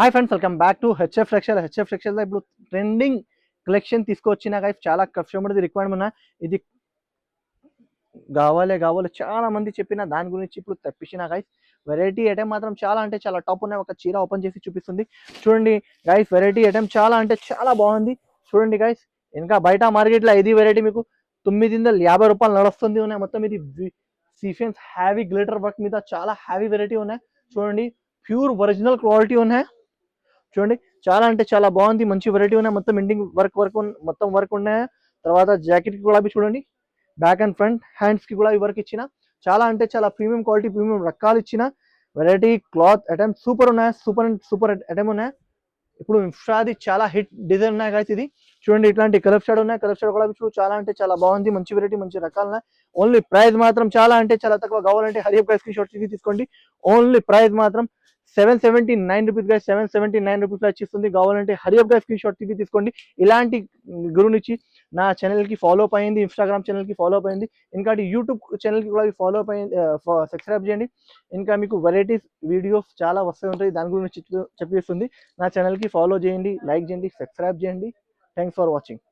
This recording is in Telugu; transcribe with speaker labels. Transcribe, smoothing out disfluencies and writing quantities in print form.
Speaker 1: Hi friends, welcome back to HF textile. HF textile ఇప్పుడు ట్రెండింగ్ కలెక్షన్ తీసుకొచ్చిన గైస్, చాలా కస్టమర్ రిక్వైర్మెంట్ ఉన్న ఇది కావాలి చాలా మంది చెప్పిన దాని గురించి ఇప్పుడు తెప్పించిన గైస్. వెరైటీ ఐటమ్ మాత్రం చాలా అంటే చాలా టాప్ ఉన్నాయి. ఒక చీర ఓపెన్ చేసి చూపిస్తుంది చూడండి గైస్. వెరైటీ ఐటమ్ చాలా అంటే చాలా బాగుంది చూడండి గైస్. ఇంకా బయట మార్కెట్లో ఇది వెరైటీ మీకు 950 రూపాయలు నడుస్తుంది ఉన్నాయి. మొత్తం ఇది సీఫెన్స్ హ్యావీ గ్లిటర్ వర్క్ మీద చాలా హ్యావీ వెరైటీ ఉన్నాయి చూడండి. ప్యూర్ ఒరిజినల్ క్వాలిటీ ఉన్నాయి చూడండి. చాలా అంటే చాలా బాగుంది, మంచి వెరైటీ ఉన్నాయి. మొత్తం ఎండింగ్ మొత్తం వర్క్ ఉన్నాయి. తర్వాత జాకెట్ కి కూడా చూడండి, బ్యాక్ అండ్ ఫ్రంట్ హ్యాండ్స్ కి కూడా ఈ వర్క్ ఇచ్చిన. చాలా అంటే చాలా ప్రీమియం క్వాలిటీ, ప్రీమియం రకాలు ఇచ్చిన వెరైటీ క్లాత్ ఐటమ్ సూపర్ ఉన్నాయి. సూపర్ ఐటమ్ ఉన్నాయి. ఇప్పుడు ఇన్స్టాది చాలా హిట్ డిజైన్ ఉన్నాయి కదా. ఇది చూడండి, ఇట్లాంటి కలర్ షాడ్ ఉన్నాయి. కలర్ షాడ్ కూడా చూడు, చాలా అంటే చాలా బాగుంది. మంచి వెరైటీ, మంచి రకాలు ఉన్నాయి. ఓన్లీ ప్రైస్ మాత్రం చాలా అంటే చాలా తక్కువ. కావాలంటే హరియప్ ప్రైస్ కి షార్ట్ తీసుకోండి. ఓన్లీ ప్రైస్ మాత్రం 779 రూపీస్ గైస్. 779 రూపీస్ ఇస్తుంది. కావాలంటే హరియప్ గైస్ స్క్రీన్ షాట్ తీసుకోండి. ఇలాంటి గురించి నా ఛానల్ కి ఫాలో అప్ అయ్యింది, ఇన్స్టాగ్రామ్ ఛానల్ కి ఫాలో అప్ అయ్యింది, ఇంకా యూట్యూబ్ ఛానల్ కి కూడా ఫాలో అప్ అయ్యింది. సబ్స్క్రైబ్ చేయండి. ఇంకా మీకు వెరైటీస్ వీడియోస్ చాలా వస్తూ ఉంటాయి, దాని గురించి చెప్పిస్తుంది. నా ఛానల్ కి ఫాలో చేయండి, లైక్ చేయండి, సబ్స్క్రైబ్ చేయండి. Thanks for watching.